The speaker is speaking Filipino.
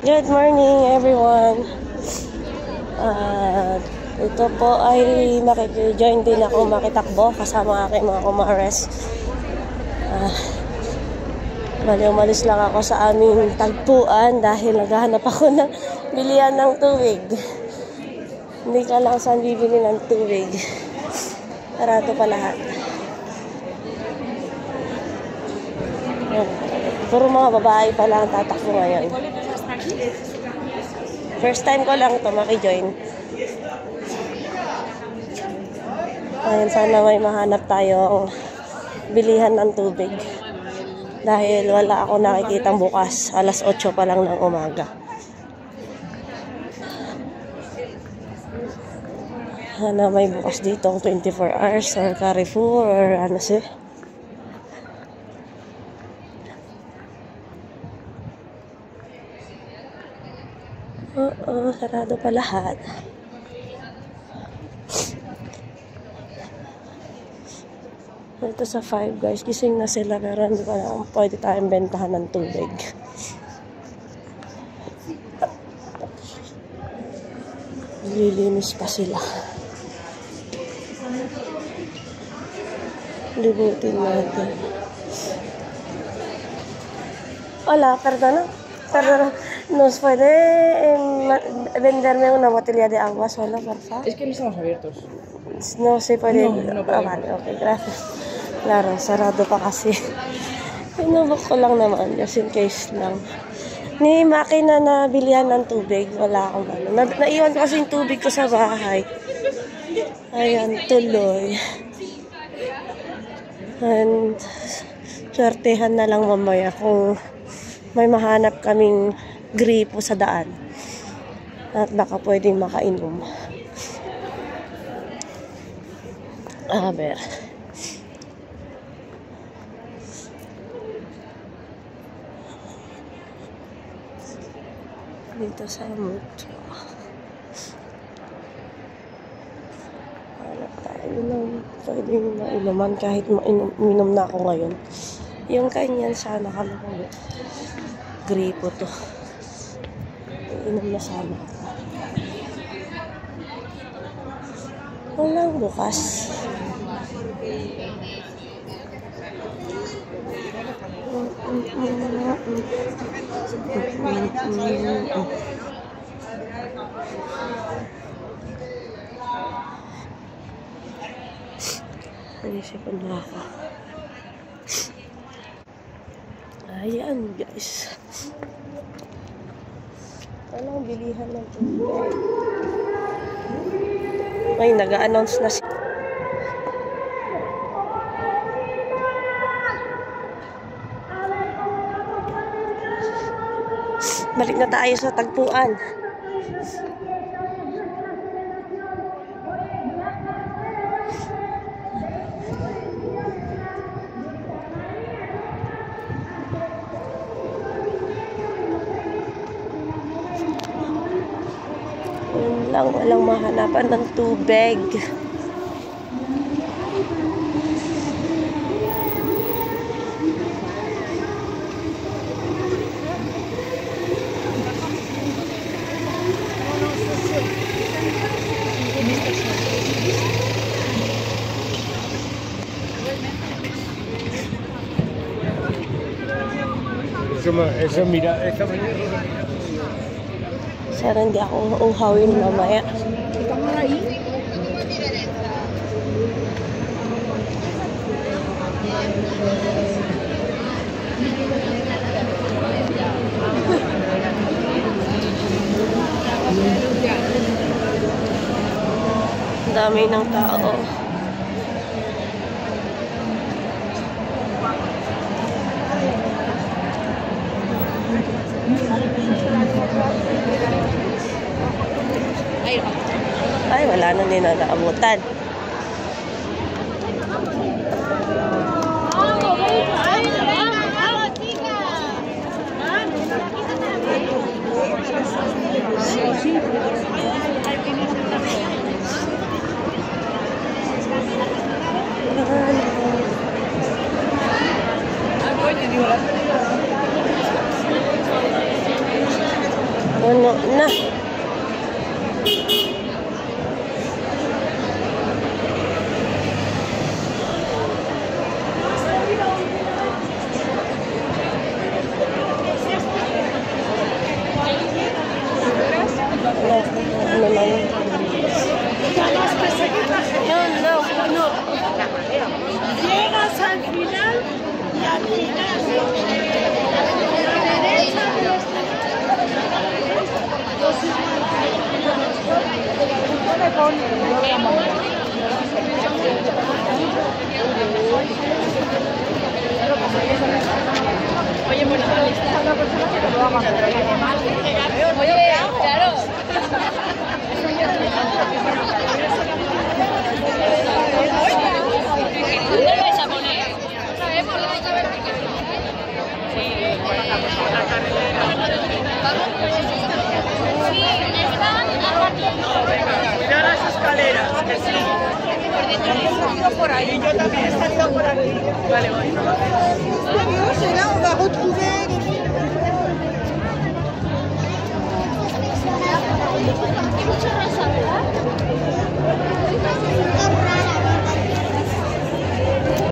Good morning everyone. Ito po ay makiki-join din ako makitakbo kasama aking mga kumares. Bali umalis lang ako sa aming tagpuan dahil naghahanap ako ng bilihan ng tubig. Hindi ka lang saan bibili ng tubig. Sarado pa lahat. Puro mga babae pa lang tatakbo ngayon. First time ko lang ito maki-join. Ayun, sana may mahanap tayong bilihan ng tubig. Dahil wala ako nakikitang bukas. Alas 8 pa lang ng umaga. Sana may bukas ditong 24 hours or Carrefour or ano siya. Oo, sarado pa lahat. Ito sa 5 guys, gising na sila pero hindi ko na pwede tayong bentahan ng tubig. Lilinis pa sila. Libutin natin. Hola, perdona. ¿Nos puede venderme una botella de agua solo, por favor? Es que no estamos abiertos. No se puede. No podemos. Vale, ok, gracias. Claro, sarado pa kasi. Pinubok ko lang naman, just in case lang. Ni makina na bilihan ng tubig, wala akong ano. Naiwan ko kasi yung tubig ko sa bahay. Ayan, tuloy. And, swertehan na lang mamaya kung may mahanap kaming gripo sa daan at baka pwedeng makainom. Aber dito sa mucho hanap tayo ng pwedeng mainuman kahit mainom na ako ngayon. Yung kanyan sana kami ko gripo to. Inom na sana ako. Walang bukas. Naisipan na ako. Ayan guys. Walang bilihan ng tubig. May nag-a-announce na siya. Balik na tayo sa tagpuan. Walang mahanapan ng tubig. Eso mira, esta mañana. Sana hindi ako uhawin mamaya. Dami ng tao. Ay, wala na din naabutan. Ano na? Ano na yun? No. Llegas al final y al final la derecha oye, bueno, una persona que lo haga, oye, claro. ¿Dónde lo vais a poner? No sabemos, lo vais a ver. Sí, la carretera. Sí, están mira las escaleras, que sí. Por detrás. He salido por ahí. Y yo también he salido por aquí. Vale, voy.